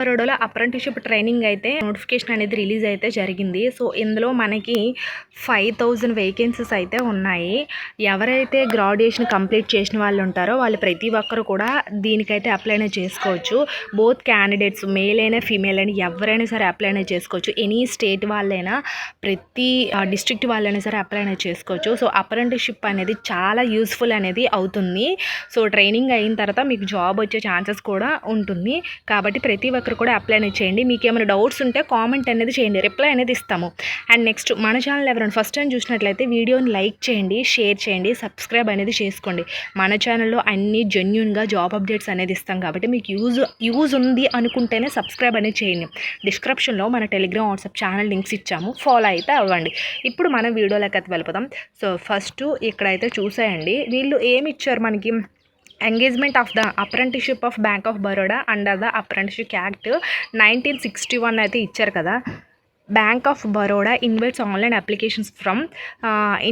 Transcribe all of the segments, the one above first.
బరోడాలో apprenticeship training అయితే notification అనేది రిలీజ్ అయితే జరిగింది. సో, ఇందులో మనకి 5000 వేకెన్సీస్ అయితే ఉన్నాయి. ఎవరైతే గ్రాడ్యుయేషన్ కంప్లీట్ చేసిన వాళ్ళు ఉంటారో వాళ్ళు ప్రతి ఒక్కరు కూడా దీనికైతే అప్లై అనేది చేసుకోవచ్చు. బోత్ క్యాండిడేట్స్ మేల్ అయినా, ఫీమేల్ అయినా ఎవరైనా సరే అప్లై అనేది చేసుకోవచ్చు. ఎనీ స్టేట్ వాళ్ళైనా, ప్రతి డిస్ట్రిక్ట్ వాళ్ళైనా సరే అప్లై అనేది చేసుకోవచ్చు. సో, అప్రెంటిస్‌షిప్ అనేది చాలా యూస్‌ఫుల్ అనేది అవుతుంది. సో, ట్రైనింగ్ అయిన తర్వాత మీకు జాబ్ వచ్చే ఛాన్సెస్ కూడా ఉంటుంది. కాబట్టి ప్రతి ఒక్కరు కూడా అప్లై అనేది చేయండి. మీకు ఏమైనా డౌట్స్ ఉంటే కామెంట్ అనేది చేయండి, రిప్లై అనేది ఇస్తాము. అండ్ నెక్స్ట్ మన ఛానల్ ఎవరైనా ఫస్ట్ టైం చూసినట్లయితే వీడియోని లైక్ చేయండి, షేర్ చేయండి, సబ్స్క్రైబ్ అనేది చేసుకోండి. మన ఛానల్లో అన్ని జెన్యూన్గా జాబ్ అప్డేట్స్ అనేది ఇస్తాం కాబట్టి మీకు యూజ్ ఉంది అనుకుంటేనే సబ్స్క్రైబ్ అనేది చేయండి. డిస్క్రిప్షన్లో మన టెలిగ్రామ్, వాట్సాప్ ఛానల్ లింక్స్ ఇచ్చాము, ఫాలో అయితే అవ్వండి. ఇప్పుడు మనం వీడియోలోకి అయితే వెళ్ళిపోదాం. సో ఫస్ట్ ఇక్కడైతే చూసేయండి, వీళ్ళు ఏమి ఇచ్చారు మనకి. Engagement of the apprenticeship of bank of Baroda under the apprenticeship act 1961 అయితే ఇచ్చారు కదా. Bank of Baroda invites online applications from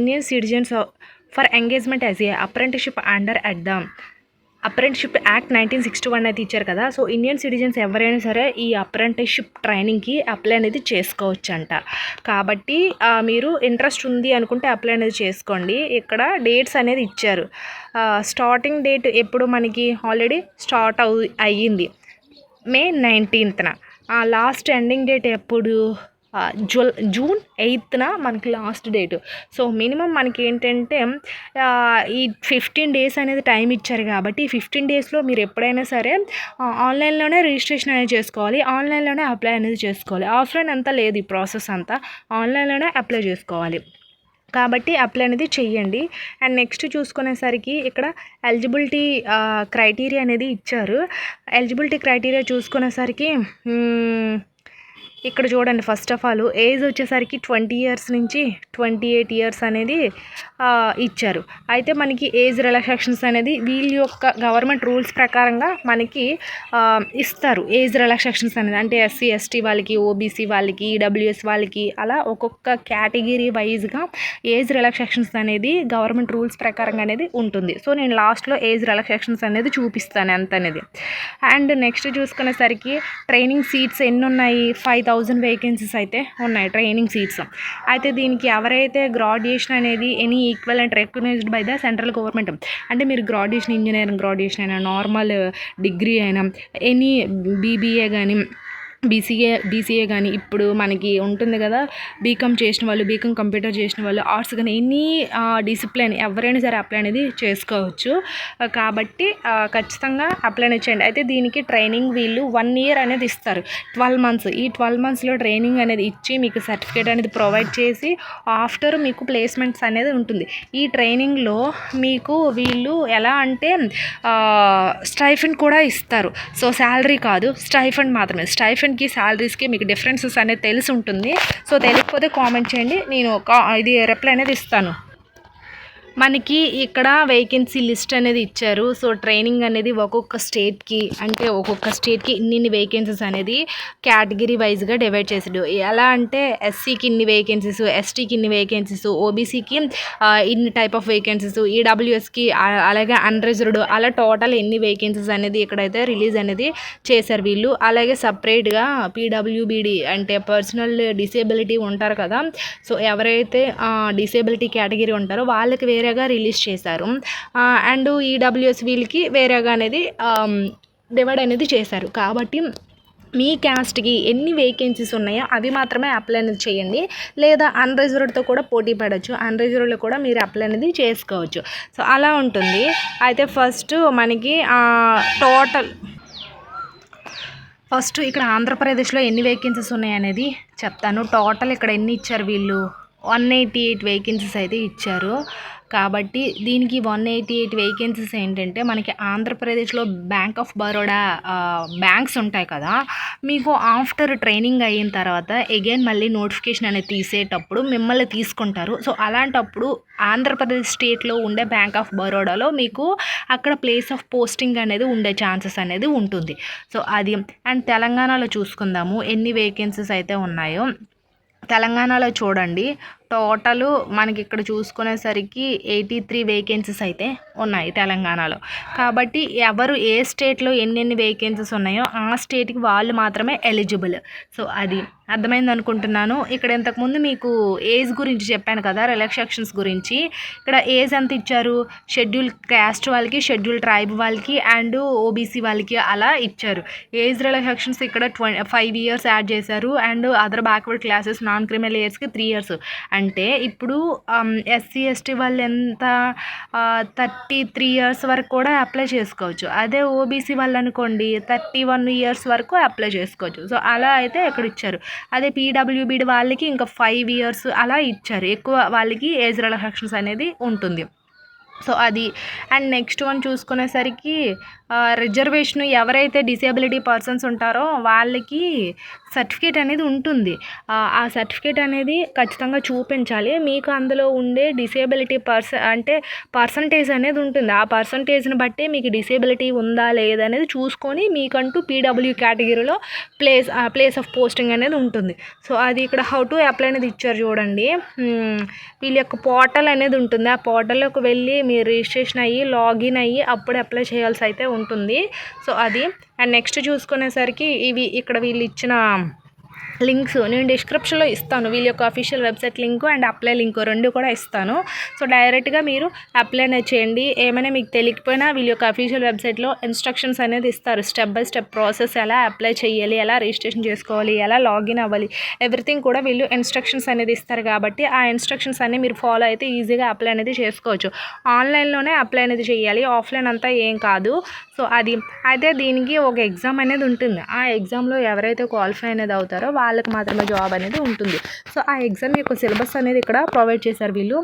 Indian citizens for engagement as a apprenticeship under at the apprenticeship act 1961 అయితే ఇచ్చారు కదా. సో ఇండియన్ సిటిజన్స్ ఎవరైనా సరే ఈ apprenticeship ట్రైనింగ్కి అప్లై అనేది చేసుకోవచ్చంట. కాబట్టి మీరు ఇంట్రెస్ట్ ఉంది అనుకుంటే అప్లై అనేది చేసుకోండి. ఇక్కడ డేట్స్ అనేది ఇచ్చారు. స్టార్టింగ్ డేట్ ఎప్పుడు మనకి ఆల్రెడీ స్టార్ట్ అయ్యింది May 19th. Last ending date ఎప్పుడు జూన్ 8th మనకి లాస్ట్ డేట్. సో మినిమం మనకి ఏంటంటే ఈ 15 days అనేది టైం ఇచ్చారు కాబట్టి ఈ 15 daysలో మీరు ఎప్పుడైనా సరే ఆన్లైన్లోనే రిజిస్ట్రేషన్ అనేది చేసుకోవాలి, ఆన్లైన్లోనే అప్లై అనేది చేసుకోవాలి. ఆఫ్లైన్ అంతా లేదు, ఈ ప్రాసెస్ అంతా ఆన్లైన్లోనే అప్లై చేసుకోవాలి. కాబట్టి అప్లై అనేది చెయ్యండి. అండ్ నెక్స్ట్ చూసుకునేసరికి ఇక్కడ ఎలిజిబిలిటీ క్రైటీరియా అనేది ఇచ్చారు. ఎలిజిబిలిటీ క్రైటీరియా చూసుకునేసరికి ఇక్కడ చూడండి, ఫస్ట్ ఆఫ్ ఆల్ ఏజ్ వచ్చేసరికి 20 years నుంచి 28 years అనేది ఇచ్చారు. అయితే మనకి ఏజ్ రిలాక్సేషన్స్ అనేది వీళ్ళ యొక్క గవర్నమెంట్ రూల్స్ ప్రకారంగా మనకి ఇస్తారు. ఏజ్ రిలాక్సేషన్స్ అనేది అంటే SC ST వాళ్ళకి, OBC వాళ్ళకి, EWS వాళ్ళకి అలా ఒక్కొక్క కేటగిరీ వైజ్గా ఏజ్ రిలాక్సేషన్స్ అనేది గవర్నమెంట్ రూల్స్ ప్రకారంగా అనేది ఉంటుంది. సో నేను లాస్ట్లో ఏజ్ రిలాక్సేషన్స్ అనేది చూపిస్తాను ఎంత అనేది. అండ్ నెక్స్ట్ చూసుకునేసరికి ట్రైనింగ్ సీట్స్ ఎన్ని ఉన్నాయి, 5000 వేకెన్సీస్ అయితే ఉన్నాయి ట్రైనింగ్ సీట్స్. అయితే దీనికి ఎవరైతే గ్రాడ్యుయేషన్ అనేది any equal and recognised by the central government, అంటే మీరు గ్రాడ్యుయేషన్, ఇంజనీరింగ్ గ్రాడ్యుయేషన్ అయినా, నార్మల్ డిగ్రీ అయినా, ఎనీ BBA కానీ, BCA కానీ, ఇప్పుడు మనకి ఉంటుంది కదా బీకామ్ చేసిన వాళ్ళు, బీకామ్ కంప్యూటర్ చేసిన వాళ్ళు, ఆర్ట్స్ కానీ, ఎనీ డిసిప్లిన్ ఎవరైనా సరే అప్లై అనేది చేసుకోవచ్చు. కాబట్టి ఖచ్చితంగా అప్లై అనేది చేయండి. అయితే దీనికి ట్రైనింగ్ వీళ్ళు 1 year అనేది ఇస్తారు, 12 months. ఈ 12 monthsలో ట్రైనింగ్ అనేది ఇచ్చి మీకు సర్టిఫికేట్ అనేది ప్రొవైడ్ చేసి ఆఫ్టర్ మీకు ప్లేస్మెంట్స్ అనేది ఉంటుంది. ఈ ట్రైనింగ్లో మీకు వీళ్ళు ఎలా అంటే స్టైఫండ్ కూడా ఇస్తారు. సో శాలరీ కాదు, స్టైఫండ్ మాత్రమే. స్టైఫండ్కి శాలరీస్కి మీకు డిఫరెన్సెస్ అనేది తెలిసి ఉంటుంది. సో తెలియకపోతే కామెంట్ చేయండి, నేను ఇది రిప్లై అనేది ఇస్తాను. మనకి ఇక్కడ వేకెన్సీ లిస్ట్ అనేది ఇచ్చారు. సో ట్రైనింగ్ అనేది ఒక్కొక్క స్టేట్కి ఇన్ని వేకెన్సీస్ అనేది కేటగిరీ వైజ్గా డివైడ్ చేసాడు. ఎలా అంటే SCకి ఇన్ని వేకెన్సీస్, STకి ఇన్ని వేకెన్సీస్, OBCకి ఇన్ని టైప్ ఆఫ్ వేకెన్సీస్, EWSకి అలాగే అన్రిజర్వ్డ్, అలా టోటల్ ఎన్ని వేకెన్సీస్ అనేది ఇక్కడైతే రిలీజ్ అనేది చేశారు వీళ్ళు. అలాగే సపరేట్గా PWBD అంటే పర్సనల్ డిసేబిలిటీ ఉంటారు కదా. సో ఎవరైతే డిసేబిలిటీ కేటగిరీ ఉంటారో వాళ్ళకి వేరేగా రిలీజ్ చేశారు. అండ్ EWS వీళ్ళకి వేరేగా అనేది డివైడ్ అనేది చేశారు. కాబట్టి మీ క్యాస్ట్కి ఎన్ని వేకెన్సీస్ ఉన్నాయో అవి మాత్రమే అప్లై అనేది చేయండి, లేదా అన్రిజర్వ్డ్తో కూడా పోటీ పడవచ్చు. అన్రిజర్వ్డ్లో కూడా మీరు అప్లై అనేది చేసుకోవచ్చు. సో అలా ఉంటుంది. అయితే ఫస్ట్ మనకి ఫస్ట్ ఇక్కడ ఆంధ్రప్రదేశ్లో ఎన్ని వేకెన్సీస్ ఉన్నాయనేది చెప్తాను. టోటల్ ఇక్కడ ఎన్ని ఇచ్చారు వీళ్ళు, 188 వేకెన్సీస్ అయితే ఇచ్చారు. కాబట్టి దీనికి 188 వేకెన్సీస్ ఏంటంటే మనకి ఆంధ్రప్రదేశ్లో బ్యాంక్ ఆఫ్ బరోడా బ్యాంక్స్ ఉంటాయి కదా, మీకు ఆఫ్టర్ ట్రైనింగ్ అయిన తర్వాత అగైన్ మళ్ళీ నోటిఫికేషన్ అనేది తీసేటప్పుడు మిమ్మల్ని తీసుకుంటారు. సో అలాంటప్పుడు ఆంధ్రప్రదేశ్ స్టేట్లో ఉండే బ్యాంక్ ఆఫ్ బరోడాలో మీకు అక్కడ ప్లేస్ ఆఫ్ పోస్టింగ్ అనేది ఉండే ఛాన్సెస్ అనేది ఉంటుంది. సో అది. అండ్ తెలంగాణలో చూసుకుందాము ఎన్ని వేకెన్సీస్ అయితే ఉన్నాయో. తెలంగాణలో చూడండి టోటలు మనకి ఇక్కడ చూసుకునేసరికి 83 వేకెన్సీస్ అయితే ఉన్నాయి తెలంగాణలో. కాబట్టి ఎవరు ఏ స్టేట్లో ఎన్నెన్ని వేకెన్సీస్ ఉన్నాయో ఆ స్టేట్కి వాళ్ళు మాత్రమే ఎలిజిబుల్. సో అది అర్థమైంది అనుకుంటున్నాను. ఇక్కడ ఇంతకుముందు మీకు ఏజ్ గురించి చెప్పాను కదా, రిలాక్సేషన్స్ గురించి. ఇక్కడ ఏజ్ ఎంత ఇచ్చారు, షెడ్యూల్ క్యాస్ట్ వాళ్ళకి, షెడ్యూల్ ట్రైబ్ వాళ్ళకి అండ్ ఓబీసీ వాళ్ళకి అలా ఇచ్చారు. ఏజ్ రిలాక్సేషన్స్ ఇక్కడ 5 years యాడ్ చేశారు and other backward classes non criminal ఏజ్కి 3 years. అంటే ఇప్పుడు ఎస్సీ ఎస్టీ వాళ్ళు ఎంత 33 years వరకు కూడా అప్లై చేసుకోవచ్చు. అదే ఓబీసీ వాళ్ళు అనుకోండి 31 years వరకు అప్లై చేసుకోవచ్చు. సో అలా అయితే ఇక్కడ ఇచ్చారు. అదే పీడబ్ల్యూబీడి వాళ్ళకి ఇంకా 5 years అలా ఇచ్చారు. ఎక్కువ వాళ్ళకి ఏజ్ రిలాక్సేషన్స్ అనేది ఉంటుంది. సో అది అండ్ నెక్స్ట్ వన్ చూసుకునేసరికి రిజర్వేషన్ ఎవరైతే డిసేబిలిటీ పర్సన్స్ ఉంటారో వాళ్ళకి సర్టిఫికేట్ అనేది ఉంటుంది. ఆ సర్టిఫికేట్ అనేది ఖచ్చితంగా చూపించాలి. మీకు అందులో ఉండే డిసేబిలిటీ అంటే పర్సంటేజ్ అనేది ఉంటుంది. ఆ పర్సంటేజ్ని బట్టి మీకు డిసేబిలిటీ ఉందా లేదా అనేది చూసుకొని మీకంటూ పీడబ్ల్యూ కేటగిరీలో ప్లేస్ ఆఫ్ పోస్టింగ్ అనేది ఉంటుంది. సో అది ఇక్కడ హౌ టు అప్లై అనేది ఇచ్చారు చూడండి. వీళ్ళ యొక్క పోర్టల్ అనేది ఉంటుంది. ఆ పోర్టల్లోకి వెళ్ళి మీరు రిజిస్ట్రేషన్ అయ్యి లాగిన్ అయ్యి అప్పుడు అప్లై చేయాల్సి అయితే ఉంటుంది. సో అది అండ్ నెక్స్ట్ చూసుకునేసరికి ఇవి ఇక్కడ వీళ్ళు ఇచ్చిన లింక్స్ నేను డిస్క్రిప్షన్లో ఇస్తాను. వీళ్ళ యొక్క official website link and apply link 2 కూడా ఇస్తాను. సో డైరెక్ట్గా మీరు అప్లై అనేది చేయండి. ఏమైనా మీకు తెలియకపోయినా వీళ్ళ యొక్క అఫీషియల్ వెబ్సైట్లో ఇన్స్ట్రక్షన్స్ అనేది ఇస్తారు. స్టెప్ బై స్టెప్ ప్రాసెస్ ఎలా అప్లై చేయాలి, ఎలా రిజిస్ట్రేషన్ చేసుకోవాలి, ఎలా లాగిన్ అవ్వాలి, ఎవ్రీథింగ్ కూడా వీళ్ళు ఇన్స్ట్రక్షన్స్ అనేది ఇస్తారు. కాబట్టి ఆ ఇన్స్ట్రక్షన్స్ అన్నీ మీరు ఫాలో అయితే ఈజీగా అప్లై అనేది చేసుకోవచ్చు. ఆన్లైన్లోనే అప్లై అనేది చేయాలి, ఆఫ్లైన్ అంతా ఏం కాదు. సో అది అయితే దీనికి ఒక ఎగ్జామ్ అనేది ఉంటుంది. ఆ ఎగ్జామ్లో ఎవరైతే క్వాలిఫై అనేది అవుతారో వాళ్ళకి మాత్రమే జాబ్ అనేది ఉంటుంది. సో ఆ ఎగ్జామ్ యొక్క సిలబస్ అనేది ఇక్కడ ప్రొవైడ్ చేశారు వీళ్ళు.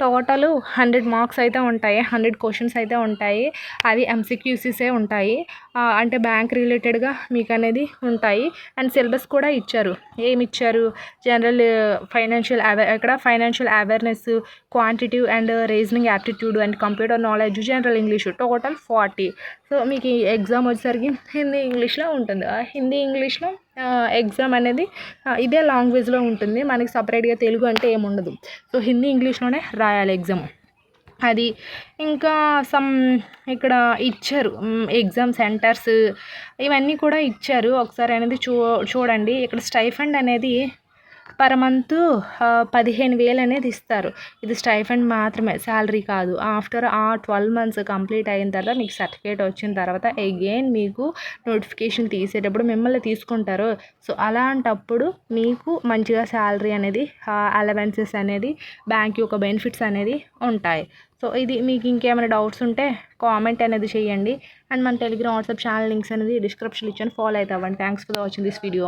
టోటల్ 100 మార్క్స్ అయితే ఉంటాయి, 100 క్వశ్చన్స్ అయితే ఉంటాయి. అవి ఎంసీక్యూసీసే ఉంటాయి. అంటే బ్యాంక్ రిలేటెడ్గా మీకు అనేది ఉంటాయి. అండ్ సిలబస్ కూడా ఇచ్చారు. ఏమి ఇచ్చారు, general financial awareness, quantitative and reasoning aptitude and computer knowledge, general English total 40. So మీకు ఈ ఎగ్జామ్ వచ్చేసరికి హిందీ ఇంగ్లీష్లో ఉంటుంది. హిందీ ఇంగ్లీష్లో ఎగ్జామ్ అనేది ఇదే లాంగ్వేజ్లో ఉంటుంది. మనకి సపరేట్గా తెలుగు అంటే ఏముండదు. సో హిందీ ఇంగ్లీష్లోనే రాయాలి ఎగ్జామ్. అది ఇంకా ఇక్కడ ఇచ్చారు ఎగ్జామ్ సెంటర్స్ ఇవన్నీ కూడా ఇచ్చారు. ఒకసారి అనేది చూడండి. ఇక్కడ స్టైఫండ్ అనేది పర్ మంత్ 15,000 అనేది ఇస్తారు. ఇది స్టైఫండ్ మాత్రమే, శాలరీ కాదు. ఆఫ్టర్ 12 months కంప్లీట్ అయిన తర్వాత మీకు సర్టిఫికేట్ వచ్చిన తర్వాత అగైన్ మీకు నోటిఫికేషన్ తీసేటప్పుడు మిమ్మల్ని తీసుకుంటారు. సో అలాంటప్పుడు మీకు మంచిగా శాలరీ అనేది, అలవెన్సెస్ అనేది, బ్యాంక్ యొక్క బెనిఫిట్స్ అనేది ఉంటాయి. సో ఇది మీకు ఇంకేమైనా డౌట్స్ ఉంటే కామెంట్ అనేది చేయండి. అండ్ మన టెలిగ్రామ్ వాట్సాప్ ఛానల్ లింక్స్ అనేది డిస్క్రిప్షన్లో ఇచ్చాను, ఫాలో అయితే అవ్వండి. Thanks for watching this video.